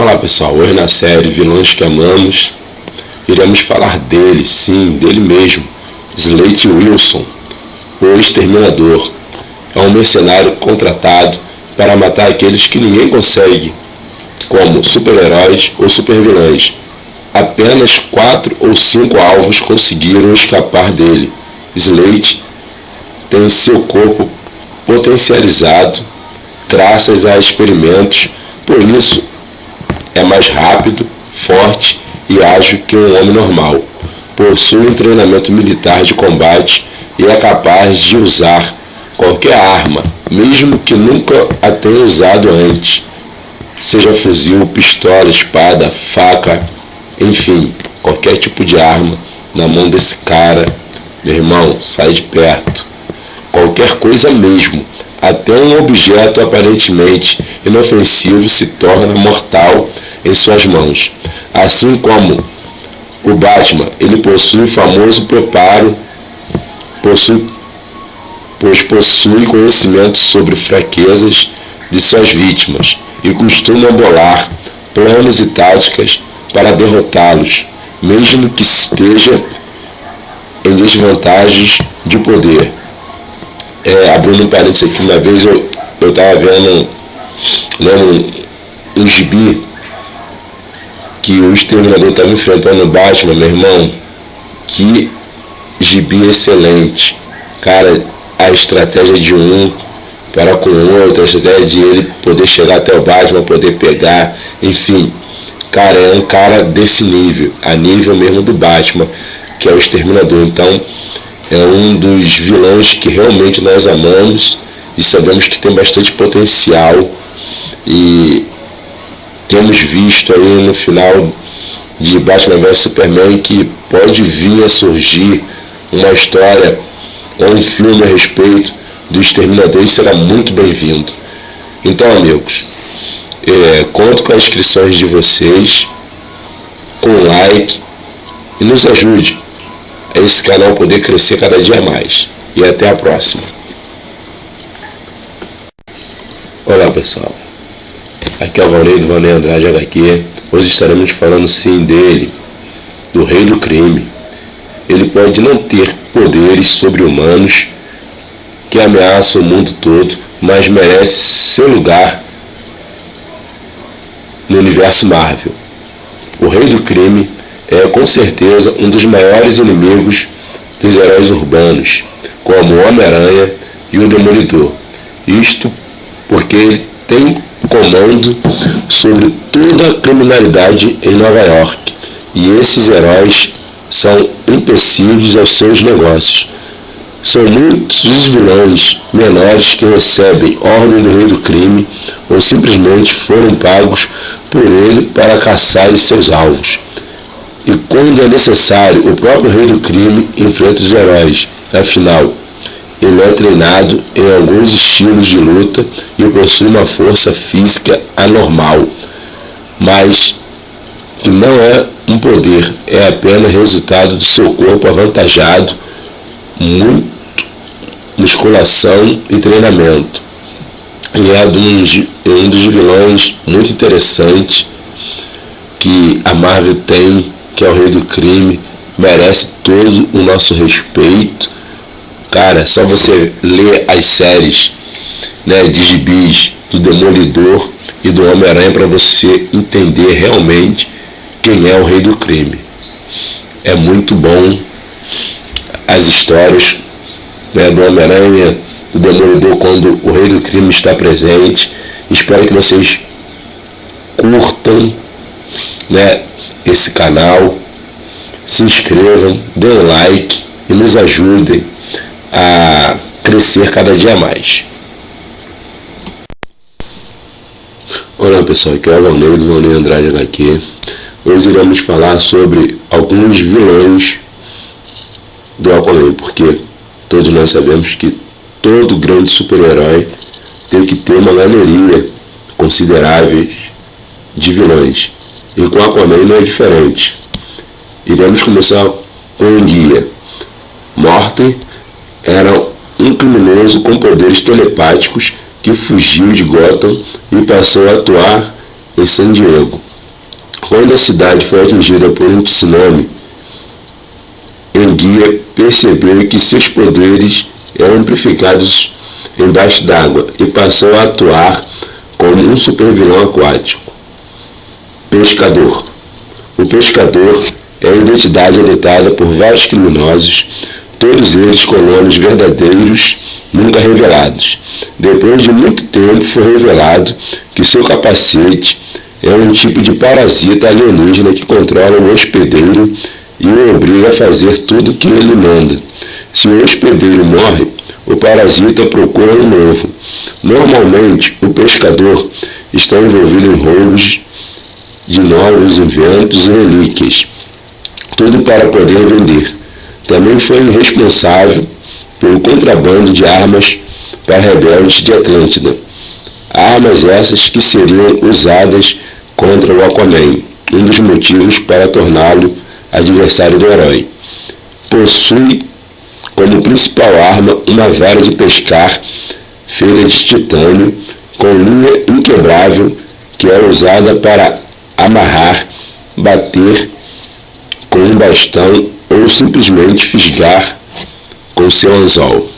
Olá pessoal, hoje na série Vilões que Amamos, iremos falar dele, sim, dele mesmo, Slade Wilson, o Exterminador. É um mercenário contratado para matar aqueles que ninguém consegue, como super-heróis ou super-vilões. Apenas 4 ou 5 alvos conseguiram escapar dele. Slade tem seu corpo potencializado graças a experimentos, por isso é mais rápido, forte e ágil que um homem normal. Possui um treinamento militar de combate e é capaz de usar qualquer arma, mesmo que nunca a tenha usado antes. Seja fuzil, pistola, espada, faca, enfim, qualquer tipo de arma na mão desse cara, meu irmão, sai de perto. Qualquer coisa mesmo, até um objeto aparentemente inofensivo se torna mortal em suas mãos. Assim como o Batman, ele possui um famoso preparo, pois possui conhecimento sobre fraquezas de suas vítimas e costuma bolar planos e táticas para derrotá-los, mesmo que esteja em desvantagens de poder. Abrindo um parênteses aqui, uma vez eu estava vendo um gibi que o Exterminador estava enfrentando o Batman, meu irmão. Que gibi excelente. Cara, a estratégia de um para com o outro, a estratégia de ele poder chegar até o Batman, poder pegar, enfim. Cara, é um cara desse nível, a nível mesmo do Batman, que é o Exterminador. Então, é um dos vilões que realmente nós amamos e sabemos que tem bastante potencial, e temos visto aí no final de Batman vs Superman que pode vir a surgir uma história ou um filme a respeito do Exterminador, e será muito bem-vindo. Então, amigos, conto com as inscrições de vocês, com like, e nos ajude a esse canal poder crescer cada dia mais. E até a próxima. Olá pessoal, aqui é o Vanei Andrade HQ. Hoje estaremos falando sim dele, do Rei do Crime. Ele pode não ter poderes sobre-humanos que ameaçam o mundo todo, mas merece seu lugar no universo Marvel. O Rei do Crime é com certeza um dos maiores inimigos dos heróis urbanos, como o Homem-Aranha e o Demolidor. Isto porque ele tem comando sobre toda a criminalidade em Nova York, e esses heróis são empecilhos aos seus negócios. São muitos os vilões menores que recebem ordem do Rei do Crime ou simplesmente foram pagos por ele para caçarem seus alvos. E quando é necessário, o próprio Rei do Crime enfrenta os heróis. Afinal, ele é treinado em alguns estilos de luta e possui uma força física anormal, mas que não é um poder, é apenas resultado do seu corpo avantajado, muito musculação e treinamento. E é um dos vilões muito interessantes que a Marvel tem, que é o Rei do Crime. Merece todo o nosso respeito. Cara, só você ler as séries, de gibis do Demolidor e do Homem-Aranha para você entender realmente quem é o Rei do Crime. É muito bom as histórias, do Homem-Aranha, do Demolidor, quando o Rei do Crime está presente. Espero que vocês curtam, esse canal, se inscrevam, dêem um like e nos ajudem a crescer cada dia mais. Olá pessoal, aqui é o Vanei do Vanei Andrade HQ. Hoje iremos falar sobre alguns vilões do Aquaman, porque todos nós sabemos que todo grande super-herói tem que ter uma galeria considerável de vilões. E com Aquaman não é diferente. Iremos começar com um guia. Morten era um criminoso com poderes telepáticos que fugiu de Gotham e passou a atuar em San Diego. Quando a cidade foi atingida por um tsunami, Enguia percebeu que seus poderes eram amplificados embaixo d'água e passou a atuar como um supervilão aquático. Pescador. O pescador é a identidade adotada por vários criminosos, todos eles com nomes verdadeiros nunca revelados. Depois de muito tempo foi revelado que seu capacete é um tipo de parasita alienígena que controla o hospedeiro e o obriga a fazer tudo o que ele manda. Se o hospedeiro morre, o parasita procura um novo. Normalmente, o pescador está envolvido em roubos de novos inventos e relíquias, tudo para poder vender. Também foi responsável pelo contrabando de armas para rebeldes de Atlântida. Armas essas que seriam usadas contra o Aquaman, um dos motivos para torná-lo adversário do herói. Possui como principal arma uma vara de pescar feita de titânio com linha inquebrável que é usada para amarrar, bater com um bastão ou simplesmente fisgar com seu anzol.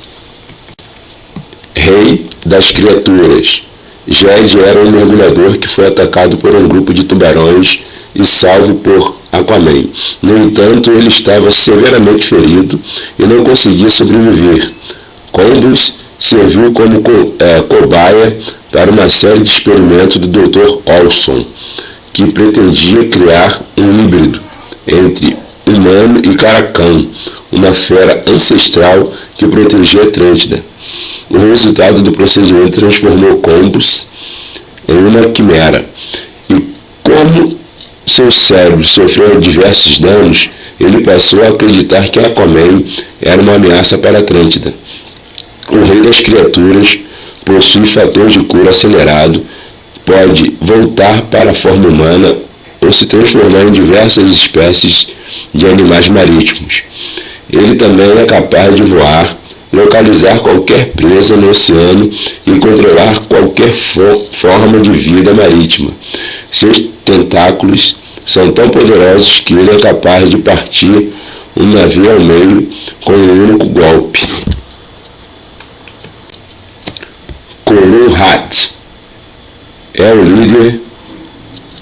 Rei das criaturas. Jed era um mergulhador que foi atacado por um grupo de tubarões e salvo por Aquaman. No entanto, ele estava severamente ferido e não conseguia sobreviver. Combs serviu como cobaia para uma série de experimentos do Dr. Olson, que pretendia criar um híbrido entre humano e Caracan, uma fera ancestral que protegia Atlântida. O resultado do procedimento transformou Combs em uma quimera, e como seu cérebro sofreu diversos danos, ele passou a acreditar que Aquaman era uma ameaça para Atlântida. O Rei das Criaturas possui fator de cura acelerado, pode voltar para a forma humana ou se transformar em diversas espécies de animais marítimos. Ele também é capaz de voar, localizar qualquer presa no oceano e controlar qualquer forma de vida marítima. Seus tentáculos são tão poderosos que ele é capaz de partir um navio ao meio com um único golpe. Kuru Hat é o líder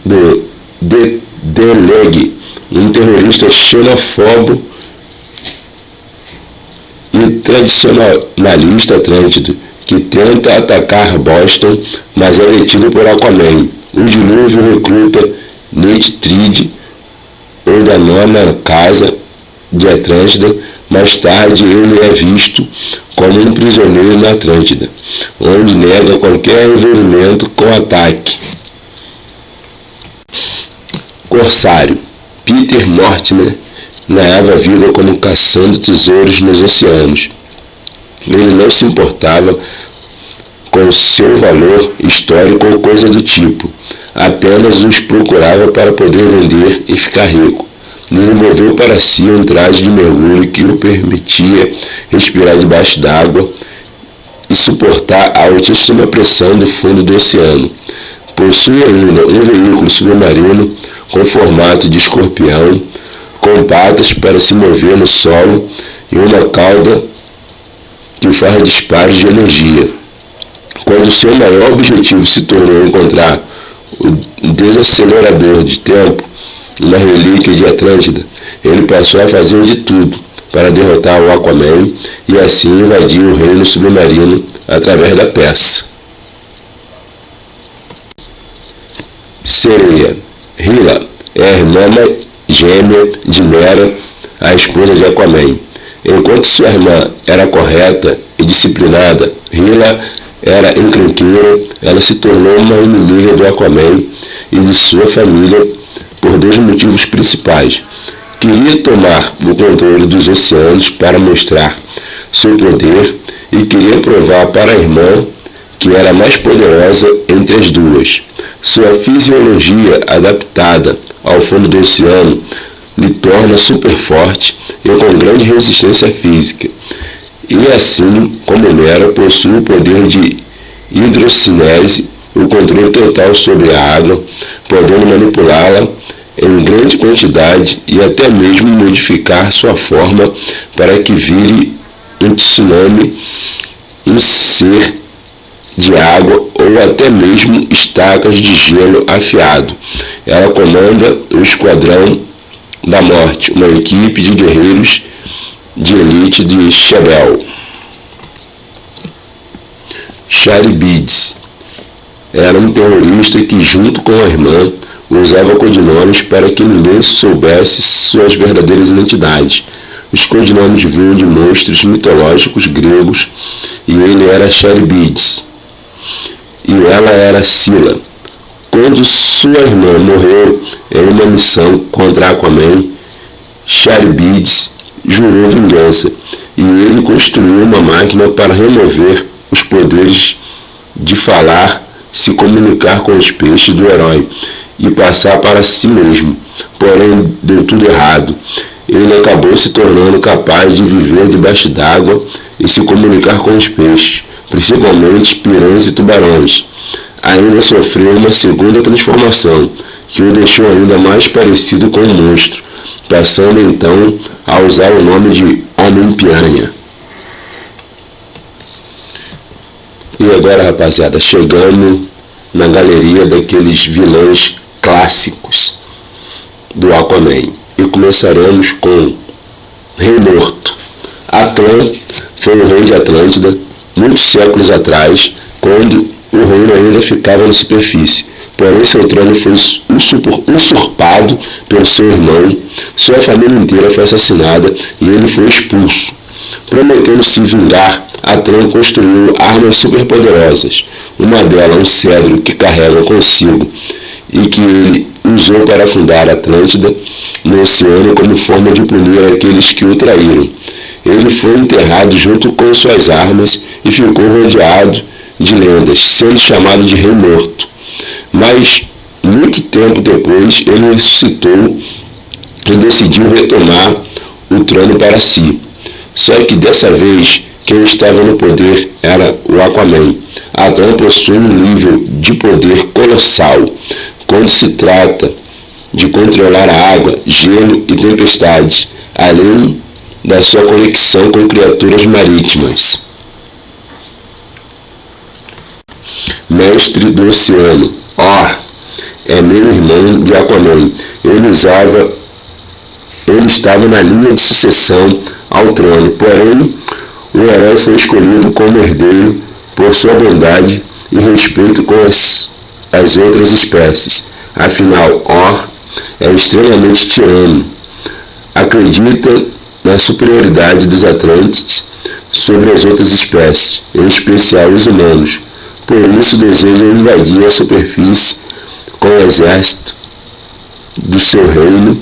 do Deleg, um terrorista xenófobo e tradicionalista atlântico que tenta atacar Boston, mas é detido por Aquaman. O dilúvio recruta Neytiri, ou da nona casa de Atlântida. Mais tarde ele é visto como um prisioneiro na Atlântida, onde nega qualquer envolvimento com o ataque. Corsário. Peter Mortimer ganhava vida como caçando tesouros nos oceanos. Ele não se importava com seu valor histórico ou coisa do tipo, apenas os procurava para poder vender e ficar rico. Desenvolveu para si um traje de mergulho que o permitia respirar debaixo d'água e suportar a altíssima pressão do fundo do oceano. Possui ainda um veículo submarino com formato de escorpião, com patas para se mover no solo e uma cauda que faz disparos de energia. Quando seu maior objetivo se tornou encontrar o desacelerador de tempo, uma relíquia de Atlântida, ele passou a fazer de tudo para derrotar o Aquaman e assim invadir o reino submarino através da peça. Sereia. Hela é a irmã gêmea de Mera, a esposa de Aquaman. Enquanto sua irmã era correta e disciplinada, Hela era encrenqueira. Ela se tornou uma inimiga do Aquaman e de sua família por dois motivos principais. Queria tomar o controle dos oceanos para mostrar seu poder e queria provar para a irmã que era mais poderosa entre as duas. Sua fisiologia adaptada ao fundo do oceano lhe torna super forte e com grande resistência física. E assim como Mera possui o poder de hidrocinese, o controle total sobre a água, podendo manipulá-la em grande quantidade e até mesmo modificar sua forma para que vire um tsunami, um ser de água ou até mesmo estacas de gelo afiado. Ela comanda o Esquadrão da Morte, uma equipe de guerreiros de elite de Shebel. Charibides era um terrorista que, junto com a irmã, usava codinomes para que ninguém soubesse suas verdadeiras identidades. Os codinomes vinham de monstros mitológicos gregos e ele era Charibides e ela era Scylla. Quando sua irmã morreu em uma missão contra Aquaman, Charibides jurou vingança e ele construiu uma máquina para remover os poderes de falar, se comunicar com os peixes do herói e passar para si mesmo. Porém, deu tudo errado. Ele acabou se tornando capaz de viver debaixo d'água e se comunicar com os peixes, principalmente piranhas e tubarões. Ainda sofreu uma segunda transformação, que o deixou ainda mais parecido com um monstro, passando então a usar o nome de Homem-Piranha. E agora, rapaziada, chegamos na galeria daqueles vilões clássicos do Aquaman. E começaremos com Rei Morto. Atlan foi o rei de Atlântida, muitos séculos atrás, quando o reino ainda ficava na superfície. Porém, seu trono foi usurpado pelo seu irmão, sua família inteira foi assassinada e ele foi expulso. Prometendo se vingar, Atlan construiu armas superpoderosas. Uma delas, um cedro que carrega consigo e que ele usou para afundar Atlântida no oceano como forma de punir aqueles que o traíram. Ele foi enterrado junto com suas armas e ficou rodeado de lendas, sendo chamado de Rei Morto. Mas, muito tempo depois, ele ressuscitou e decidiu retomar o trono para si. Só que dessa vez, quem estava no poder era o Aquaman. Atlan possui um nível de poder colossal quando se trata de controlar a água, gelo e tempestades, além da sua conexão com criaturas marítimas. Mestre do Oceano, é meu irmão de Aquaman. Ele estava na linha de sucessão ao trono, porém o herói foi escolhido como herdeiro por sua bondade e respeito com as outras espécies. Afinal, é extremamente tirano. Acredita na superioridade dos Atlantes sobre as outras espécies, em especial os humanos. Por isso deseja invadir a superfície com o exército do seu reino.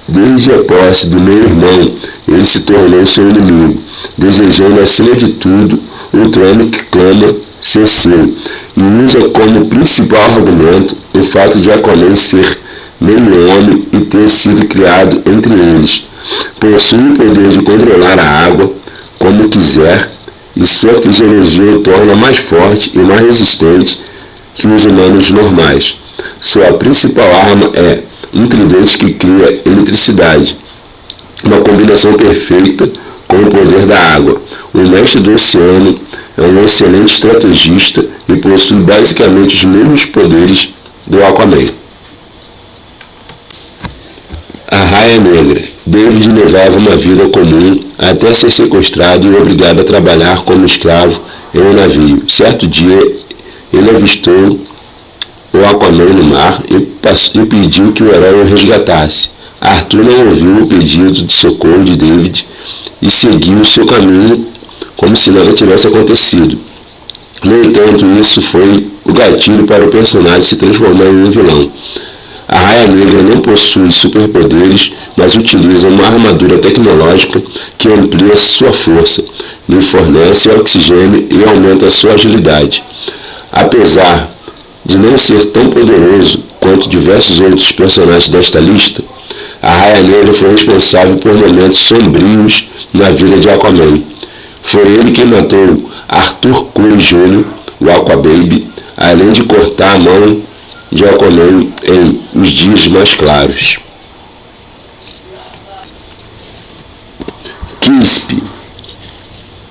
Desde a posse do meu irmão, ele se tornou seu inimigo, desejando acima de tudo o trono que clama ser seu, e usa como principal argumento o fato de Aquaman ser meio homem e ter sido criado entre eles. Possui o poder de controlar a água como quiser, e sua fisiologia o torna mais forte e mais resistente que os humanos normais. Sua principal arma é um tridente que cria eletricidade, uma combinação perfeita com o poder da água. O Mestre do Oceano é um excelente estrategista e possui basicamente os mesmos poderes do Aquaman. A Raia Negra. David levava uma vida comum até ser sequestrado e obrigado a trabalhar como escravo em um navio. Certo dia, ele avistou o Aquaman no mar e pediu que o herói o resgatasse. Arthur não ouviu o pedido de socorro de David e seguiu seu caminho como se nada tivesse acontecido. No entanto, isso foi o gatilho para o personagem se transformar em um vilão. A Raia Negra não possui superpoderes, mas utiliza uma armadura tecnológica que amplia sua força, lhe fornece oxigênio e aumenta sua agilidade. Apesar de não ser tão poderoso quanto diversos outros personagens desta lista, a Raia Negra foi responsável por momentos sombrios na vida de Aquaman. Foi ele quem matou Arthur Curry Jr., o Aquababy, além de cortar a mão de Aquaman em Os Dias Mais Claros. Quispe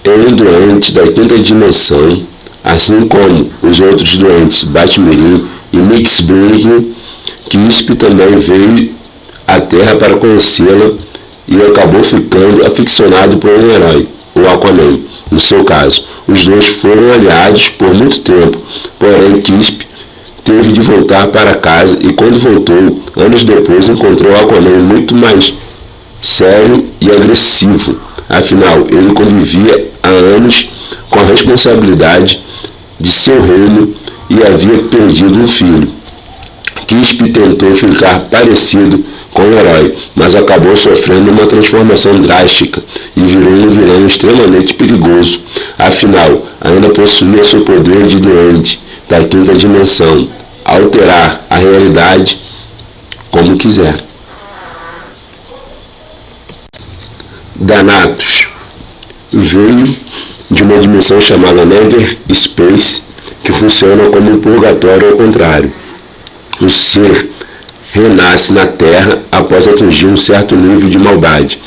é um doente da quinta dimensão, assim como os outros doentes Batmirim e Mixburg. Quispe também veio à Terra para conhecê-la e acabou ficando aficionado por um herói, o Aquaman. No seu caso, os dois foram aliados por muito tempo, porém Quispe teve de voltar para casa e quando voltou, anos depois, encontrou o Aquaman muito mais sério e agressivo. Afinal, ele convivia há anos com a responsabilidade de seu reino e havia perdido um filho. Quispe tentou ficar parecido com o herói, mas acabou sofrendo uma transformação drástica e virou um vilão extremamente perigoso. Afinal, ainda possuía seu poder de doente da quinta dimensão, alterar a realidade como quiser. Thanatos veio de uma dimensão chamada Nether Space, que funciona como um purgatório ao contrário. O ser renasce na Terra após atingir um certo nível de maldade.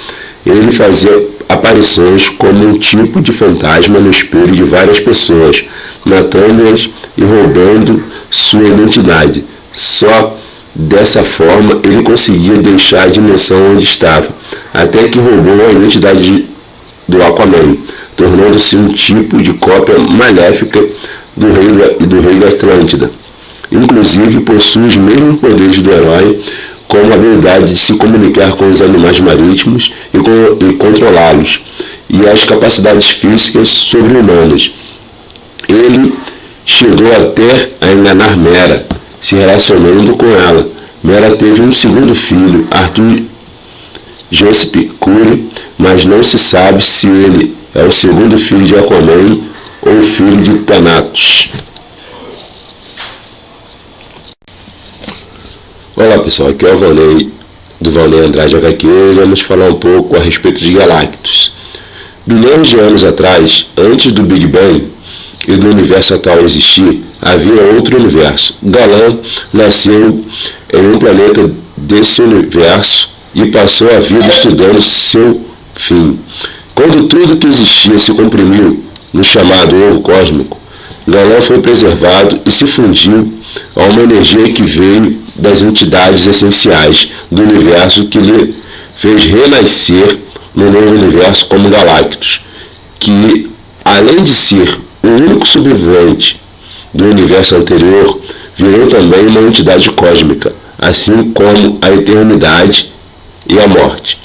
Ele fazia aparições como um tipo de fantasma no espelho de várias pessoas, matando-as e roubando sua identidade. Só dessa forma ele conseguia deixar a dimensão onde estava, até que roubou a identidade do Aquaman, tornando-se um tipo de cópia maléfica do rei da Atlântida. Inclusive possui os mesmos poderes do herói, como a habilidade de se comunicar com os animais marítimos e controlá-los, e as capacidades físicas sobre-humanas. Ele chegou até a enganar Mera, se relacionando com ela. Mera teve um segundo filho, Arthur Joseph Curry, mas não se sabe se ele é o segundo filho de Aquaman ou filho de Thanatos. Olá pessoal, aqui é o Valnei, do Valnei Andrade HQ, e vamos falar um pouco a respeito de Galactus. Bilhões de anos atrás, antes do Big Bang e do universo atual existir, havia outro universo. Galan nasceu em um planeta desse universo e passou a vida estudando seu fim. Quando tudo que existia se comprimiu no chamado ovo cósmico, Galan foi preservado e se fundiu a uma energia que veio das entidades essenciais do universo que lhe fez renascer no novo universo como Galactus, que, além de ser o único sobrevivente do universo anterior, virou também uma entidade cósmica, assim como a eternidade e a morte.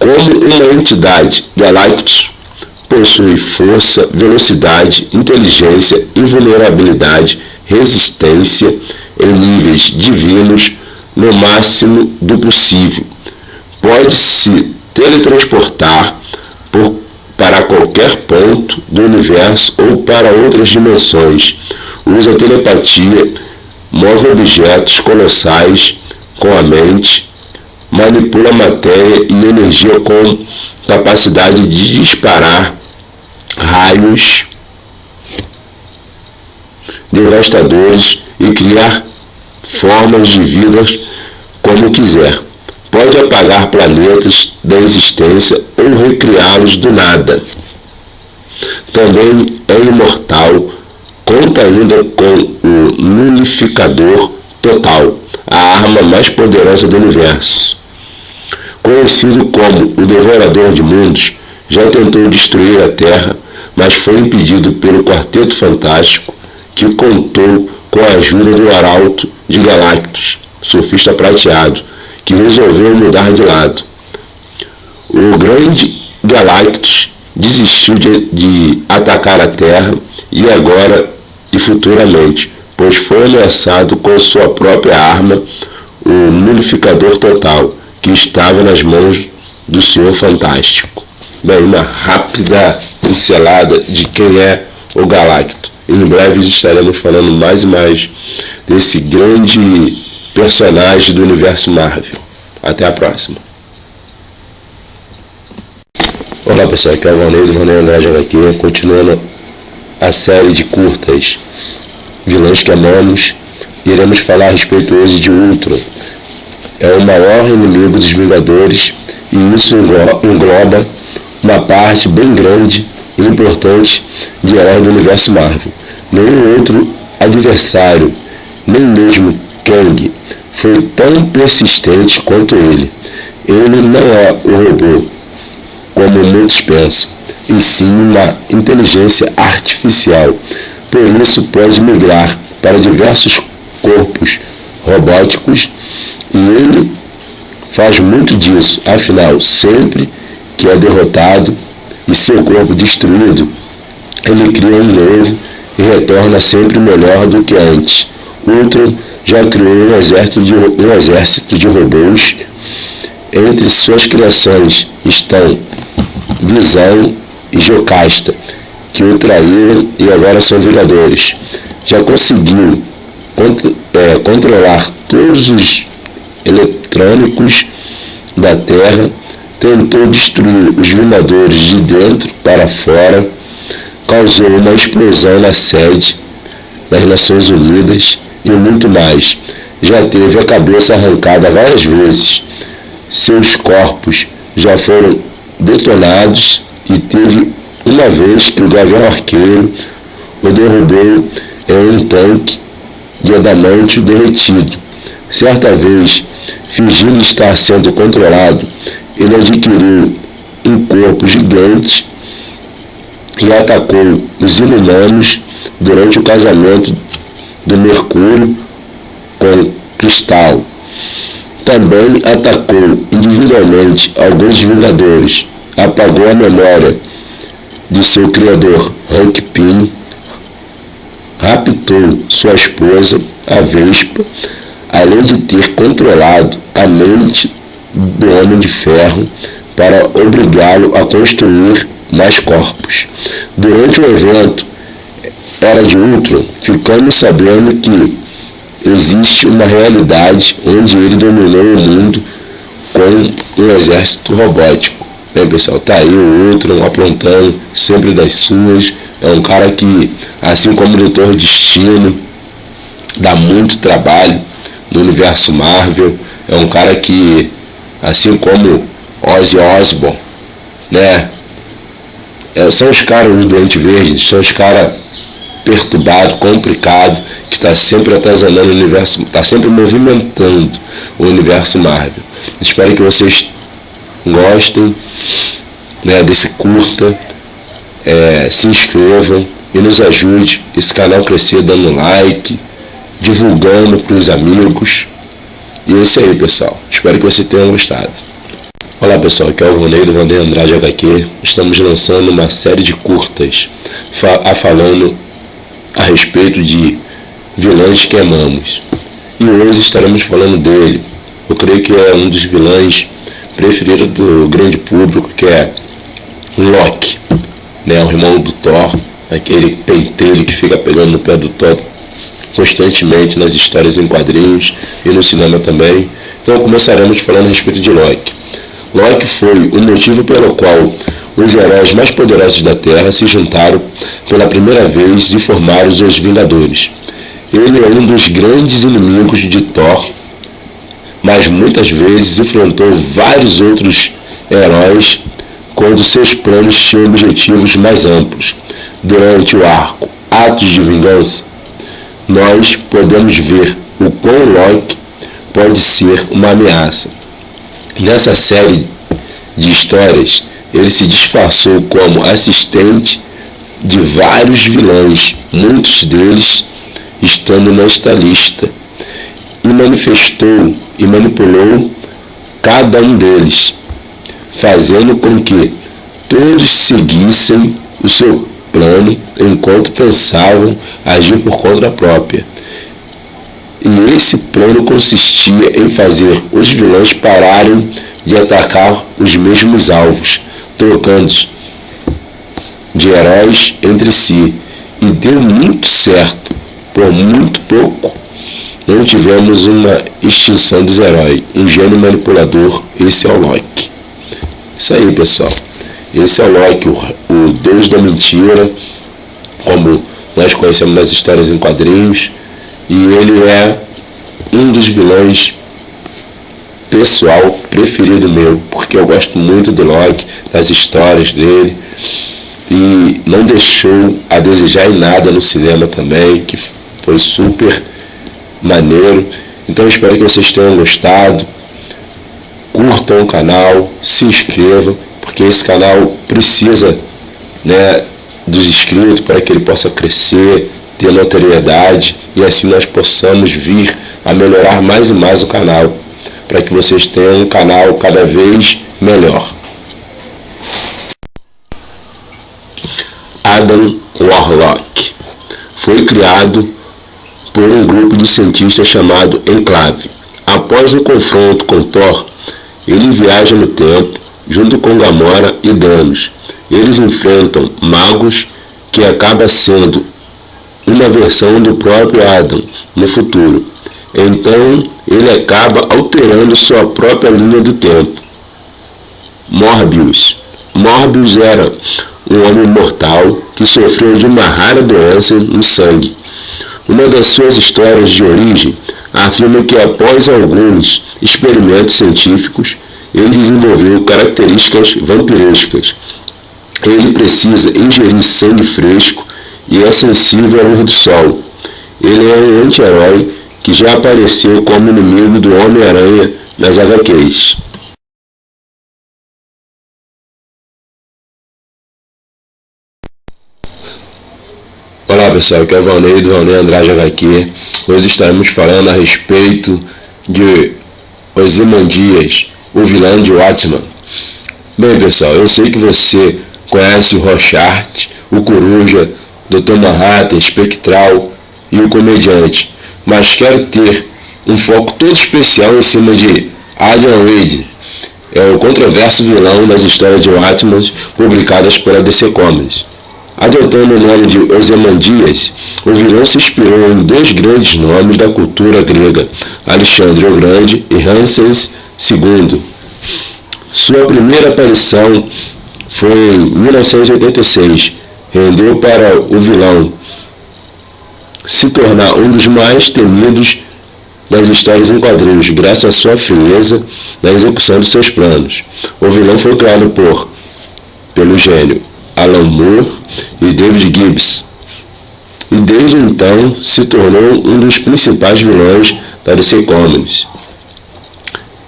Como uma entidade, Galactus possui força, velocidade, inteligência, invulnerabilidade, resistência em níveis divinos no máximo do possível. Pode se teletransportar para qualquer ponto do universo ou para outras dimensões. Usa telepatia, move objetos colossais com a mente, manipula matéria e energia com capacidade de disparar raios devastadores e criar formas de vida como quiser. Pode apagar planetas da existência ou recriá-los do nada. Também é imortal, conta ainda com o Nullificador Total, a arma mais poderosa do universo. Conhecido como o Devorador de Mundos, já tentou destruir a Terra, mas foi impedido pelo Quarteto Fantástico, que contou com a ajuda do Arauto de Galactus, surfista prateado, que resolveu mudar de lado. O grande Galactus desistiu de atacar a Terra e agora e futuramente, pois foi ameaçado com sua própria arma, o Nullificador Total, que estava nas mãos do Senhor Fantástico. Bem, uma rápida pincelada de quem é o Galactus. Em breve estaremos falando mais e mais desse grande personagem do universo Marvel. Até a próxima. Olá pessoal, aqui é o Valnei do Valnei Andrade HQ, continuando a série de curtas Vilões que Amamos, iremos falar a respeito hoje de Ultron. É o maior inimigo dos Vingadores e isso engloba uma parte bem grande e importante de herói do universo Marvel. Nenhum outro adversário, nem mesmo Kang, foi tão persistente quanto ele. Ele não é um robô, como muitos pensam, e sim uma inteligência artificial. Por isso pode migrar para diversos corpos robóticos e ele faz muito disso. Afinal, sempre que é derrotado e seu corpo destruído, ele cria um novo e retorna sempre melhor do que antes. Ultron já criou um exército de robôs. Entre suas criações estão Visão e Jocasta, que o traíram e agora são Vingadores. Já conseguiu controlar todos os eletrônicos da Terra, tentou destruir os Vingadores de dentro para fora, causou uma explosão na sede das Nações Unidas e muito mais. Já teve a cabeça arrancada várias vezes. Seus corpos já foram detonados e teve uma vez que o Gavião Arqueiro o derrubou em um tanque de adamantio derretido. Certa vez, fingindo estar sendo controlado, ele adquiriu um corpo gigante e atacou os Inumanos durante o casamento do Mercúrio com Cristal. Também atacou individualmente alguns Vingadores, apagou a memória de seu criador, Hank Pym, raptou sua esposa, a Vespa, além de ter controlado a mente do Homem de Ferro para obrigá-lo a construir mais corpos. Durante o evento Era de Ultron, ficamos sabendo que existe uma realidade onde ele dominou o mundo com um exército robótico. Bem, pessoal, tá aí o Ultron aprontando sempre das suas. É um cara que, assim como o Doutor Destino, dá muito trabalho no universo Marvel. É um cara que, assim como Ozzy Osbourne, né? São os caras do Doente Verde, são os caras perturbados, complicados, que está sempre atazanando o universo, está sempre movimentando o universo Marvel. Espero que vocês gostem, né, desse curta, se inscrevam e nos ajude esse canal crescer dando like, divulgando para os amigos. E é isso aí, pessoal. Espero que vocês tenham gostado. Olá, pessoal, aqui é o Ronei do Vanderlei Andrade HQ. Estamos lançando uma série de curtas falando a respeito de vilões que amamos. E hoje estaremos falando dele. Eu creio que é um dos vilões preferidos do grande público, que é Loki, né? O irmão do Thor, aquele pentelho que fica pegando no pé do Thor constantemente nas histórias em quadrinhos e no cinema também. Então começaremos falando a respeito de Loki. Loki foi o motivo pelo qual os heróis mais poderosos da Terra se juntaram pela primeira vez e formaram os Vingadores. Ele é um dos grandes inimigos de Thor, mas muitas vezes enfrentou vários outros heróis quando seus planos tinham objetivos mais amplos. Durante o arco Atos de Vingança, nós podemos ver o quão Loki pode ser uma ameaça. Nessa série de histórias, ele se disfarçou como assistente de vários vilões, muitos deles estando nesta lista, e manifestou e manipulou cada um deles, fazendo com que todos seguissem o seu plano enquanto pensavam agir por conta própria. E esse plano consistia em fazer os vilões pararem de atacar os mesmos alvos, trocando de heróis entre si. E deu muito certo. Por muito pouco, não tivemos uma extinção dos heróis. Um gênio manipulador, esse é o Loki. Isso aí, pessoal. Esse é o Loki, o deus da mentira, como nós conhecemos nas histórias em quadrinhos. E ele é um dos vilões pessoal preferido meu, porque eu gosto muito do Loki, das histórias dele, e não deixou a desejar em nada no cinema também, que foi super maneiro. Então eu espero que vocês tenham gostado, curtam o canal, se inscrevam, porque esse canal precisa, né, dos inscritos para que ele possa crescer, ter notoriedade, e assim nós possamos vir a melhorar mais e mais o canal, para que vocês tenham um canal cada vez melhor. Adam Warlock foi criado por um grupo de cientistas chamado Enclave. Após um confronto com Thor, ele viaja no tempo junto com Gamora e Thanos. Eles enfrentam magos, que acaba sendo uma versão do próprio Adam no futuro. Então ele acaba alterando sua própria linha do tempo. Morbius era um homem mortal que sofreu de uma rara doença no sangue. Uma das suas histórias de origem afirma que após alguns experimentos científicos, ele desenvolveu características vampirescas. Ele precisa ingerir sangue fresco e é sensível à luz do sol. Ele é um anti-herói que já apareceu como inimigo do Homem-Aranha nas HQs. Olá pessoal, aqui é o Valnei do Valnei Andrade HQ. Hoje estaremos falando a respeito de Ozymandias, o vilão de Watchmen. Bem pessoal, eu sei que você conhece o Rorschach, o Coruja, Dr. Manhattan, Espectral e o Comediante, mas quero ter um foco todo especial em cima de Adam Wade, é o controverso vilão das histórias de Watchmen publicadas pela DC Comics. Adotando o nome de Ozymandias, o vilão se inspirou em dois grandes nomes da cultura grega, Alexandre o Grande e Ramsés II. Sua primeira aparição foi em 1986, rendeu para o vilão se tornar um dos mais temidos das histórias em quadrinhos, graças à sua frieza na execução de seus planos. O vilão foi criado pelo gênio Alan Moore e David Gibbs, e desde então se tornou um dos principais vilões da DC Comics.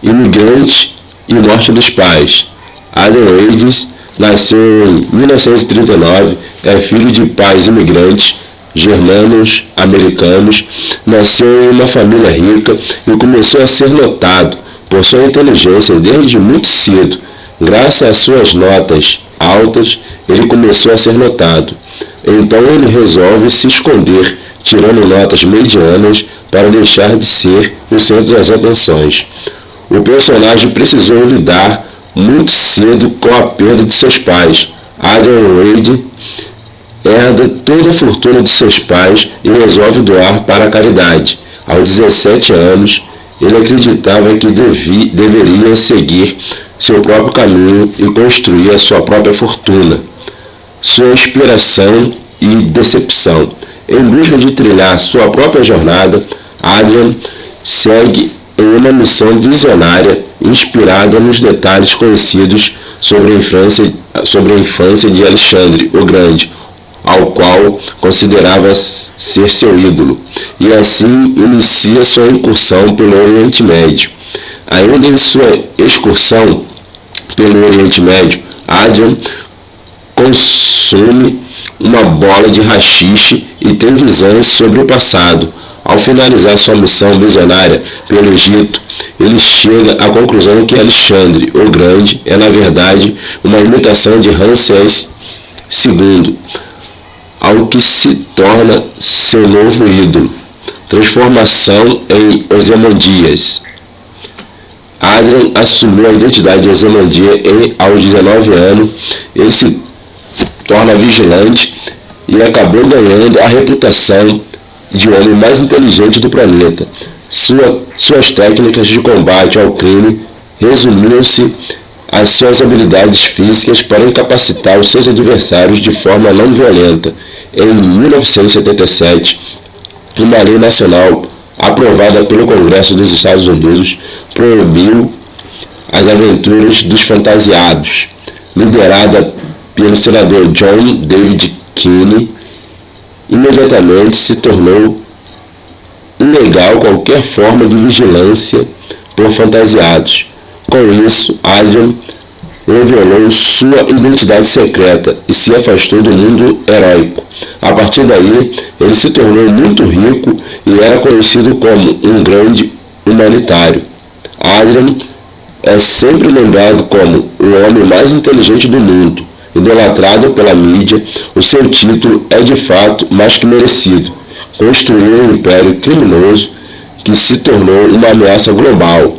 Imigrante e morte dos pais. Adam Wade nasceu em 1939, é filho de pais imigrantes germanos americanos, nasceu em uma família rica e começou a ser notado por sua inteligência desde muito cedo. Graças às suas notas altas, ele começou a ser notado. Então ele resolve se esconder, tirando notas medianas para deixar de ser o centro das atenções. O personagem precisou lidar muito cedo com a perda de seus pais. Adam Wade herda toda a fortuna de seus pais e resolve doar para a caridade. Aos 17 anos, ele acreditava que deveria seguir seu próprio caminho e construir a sua própria fortuna. Sua inspiração e decepção. Em busca de trilhar sua própria jornada, Adam segue em uma missão visionária inspirada nos detalhes conhecidos sobre a infância de Alexandre o Grande, ao qual considerava ser seu ídolo, e assim inicia sua incursão pelo Oriente Médio. Ainda em sua excursão pelo Oriente Médio, Adam consome uma bola de haxixe e tem visões sobre o passado. Ao finalizar sua missão visionária pelo Egito, ele chega à conclusão que Alexandre o Grande é na verdade uma imitação de Ramsés II, ao que se torna seu novo ídolo. Transformação em Ozymandias. Adam assumiu a identidade de Ozymandias aos 19 anos. Ele se torna vigilante e acabou ganhando a reputação de homem mais inteligente do planeta. Suas técnicas de combate ao crime resumiam-se às suas habilidades físicas para incapacitar os seus adversários de forma não violenta. Em 1977, uma lei nacional aprovada pelo Congresso dos Estados Unidos proibiu as aventuras dos fantasiados, liderada pelo senador John David Kennedy. Imediatamente se tornou ilegal qualquer forma de vigilância por fantasiados. Com isso, Adrian revelou sua identidade secreta e se afastou do mundo heróico. A partir daí, ele se tornou muito rico e era conhecido como um grande humanitário. Adrian é sempre lembrado como o homem mais inteligente do mundo. Idolatrado pela mídia, o seu título é de fato mais que merecido. Construiu um império criminoso que se tornou uma ameaça global,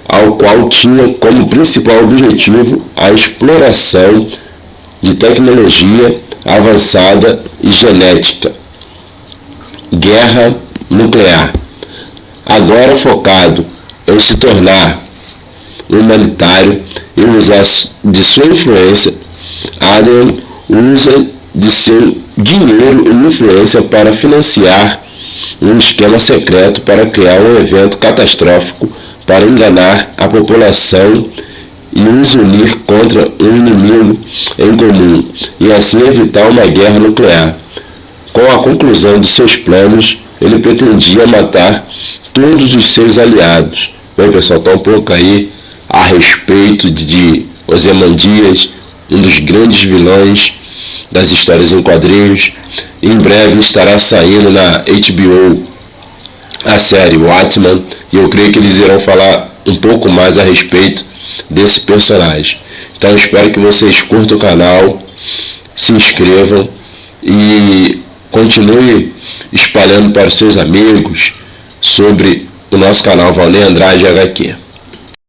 ao qual tinha como principal objetivo a exploração de tecnologia avançada e genética. Guerra nuclear. Agora focado em se tornar humanitário e usar de sua influência, Adrian usa de seu dinheiro e influência para financiar um esquema secreto para criar um evento catastrófico para enganar a população e os unir contra um inimigo em comum e assim evitar uma guerra nuclear. Com a conclusão de seus planos, ele pretendia matar todos os seus aliados. Bem, pessoal, está um pouco aí a respeito de Ozymandias, um dos grandes vilões das histórias em quadrinhos. Em breve estará saindo na HBO a série Watchmen, e eu creio que eles irão falar um pouco mais a respeito desse personagem. Então eu espero que vocês curtam o canal, se inscrevam e continue espalhando para os seus amigos sobre o nosso canal Valnei Andrade HQ.